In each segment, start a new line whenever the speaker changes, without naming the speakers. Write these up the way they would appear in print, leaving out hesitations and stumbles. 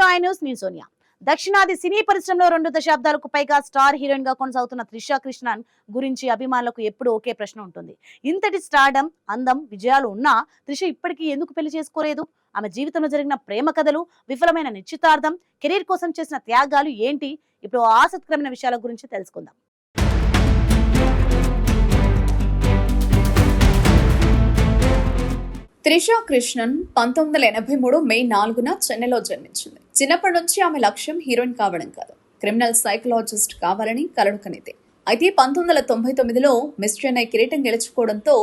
To I news. నేను సోనియా. దక్షిణాది సినీ పరిశ్రమలో 2 దశాబ్దాలకు పైగా స్టార్ హీరోయిన్ గా కొనసాగుతున్న త్రిష కృష్ణన్ గురించి అభిమానులకు ఎప్పుడూ ఒకే ప్రశ్న ఉంటుంది. ఇంతటి స్టార్డమ్, అందం, విజయాలు ఉన్నా త్రిష ఇప్పటికీ ఎందుకు పెళ్లి చేసుకోలేదు? ఆమె జీవితంలో జరిగిన ప్రేమ కథలు, విఫలమైన నిశ్చితార్థం, కెరీర్ కోసం చేసిన త్యాగాలు ఏంటి? ఇప్పుడు ఆసక్తికరమైన విషయాల గురించి తెలుసుకుందాం.
త్రిష కృష్ణన్ 1983 మే 4న చెన్నైలో జన్మించింది. చిన్నప్పటి నుంచి ఆమె లక్ష్యం హీరోయిన్ కావడం కాదు, క్రిమినల్ సైకలాజిస్ట్ కావాలని కలలు కనేది. అయితే 1999లో మిస్ చెన్నై కిరీటం గెలుచుకోవడంతో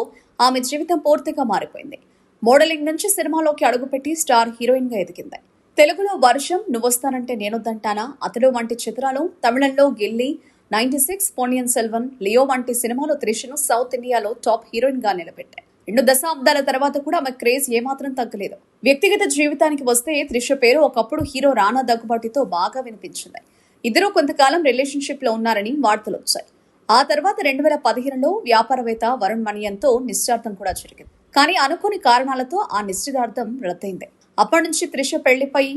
ఆమె జీవితం పూర్తిగా మారిపోయింది. మోడలింగ్ నుంచి సినిమాలోకి అడుగుపెట్టి స్టార్ హీరోయిన్ గా ఎదిగింది. తెలుగులో వర్షం, నువ్వొస్తానంటే నేనొద్దంటానా, అతడు వంటి చిత్రాలు, తమిళంలో గిల్లీ, 96, పొన్నియిన్ సెల్వన్, లియో వంటి సినిమాలు త్రిషను సౌత్ ఇండియాలో టాప్ హీరోయిన్ గా నిలబెట్టాయి. 2 దశాబ్దాల తర్వాత కూడా ఆమె క్రేజ్ ఏమాత్రం తగ్గలేదు. వ్యక్తిగత జీవితానికి వస్తే త్రిష పేరు ఒకప్పుడు హీరో రానా దగ్గుబాటితో బాగా వినిపించింది. ఇద్దరూ కొంతకాలం రిలేషన్షిప్ లో ఉన్నారని వార్తలు వచ్చాయి. ఆ తర్వాత 2015లో వ్యాపారవేత్త వరుణ్ మణియన్తో నిశ్చితార్థం కూడా జరిగింది. కానీ అనుకోని కారణాలతో ఆ నిశ్చితార్థం రద్దయింది. అప్పటి నుంచి త్రిష పెళ్లిపై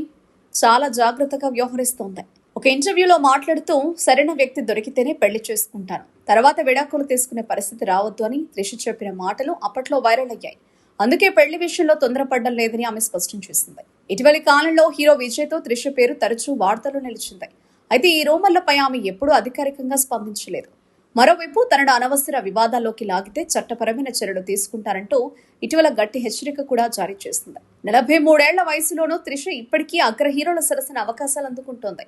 చాలా జాగ్రత్తగా వ్యవహరిస్తోంది. ఒక ఇంటర్వ్యూలో మాట్లాడుతూ, సరైన వ్యక్తి దొరికితేనే పెళ్లి చేసుకుంటాను, తర్వాత విడాకులు తీసుకునే పరిస్థితి రావద్దు అని త్రిష చెప్పిన మాటలు అప్పట్లో వైరల్ అయ్యాయి. అందుకే పెళ్లి విషయంలో తొందరపడడం లేదని ఆమె స్పష్టం చేసింది. ఇటీవలి కాలంలో హీరో విజయ్తో త్రిష పేరు తరచూ వార్తలు నిలిచింది. అయితే ఈ రూమర్లపై ఆమె ఎప్పుడూ అధికారికంగా స్పందించలేదు. మరోవైపు తనను అనవసర వివాదాల్లోకి లాగితే చట్టపరమైన చర్యలు తీసుకుంటారంటూ ఇటీవల గట్టి హెచ్చరిక కూడా జారీ చేసింది. 43 ఏళ్ల వయసులోనూ త్రిష ఇప్పటికీ అగ్ర హీరోల సరసన అవకాశాలు అందుకుంటోంది.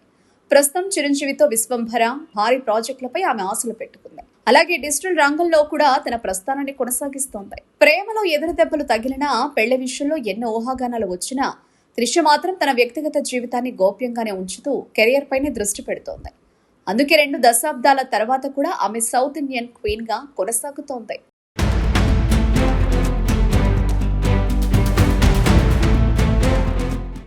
ప్రస్తుతం చిరంజీవితో విశ్వంభర, భారీ ప్రాజెక్టులపై ఆమె ఆశలు పెట్టుకుంది. అలాగే డిజిటల్ రంగంలో కూడా తన ప్రస్థానాన్ని కొనసాగిస్తోంది. ప్రేమలో ఎదురు దెబ్బలు తగిలినా, పెళ్లి విషయంలో ఎన్నో ఊహాగానాలు వచ్చినా త్రిష మాత్రం తన వ్యక్తిగత జీవితాన్ని గోప్యంగానే ఉంచుతూ కెరియర్ పైనే దృష్టి పెడుతోంది. అందుకే 2 దశాబ్దాల తర్వాత కూడా ఆమె సౌత్ ఇండియన్ క్వీన్ గా కొనసాగుతోంది.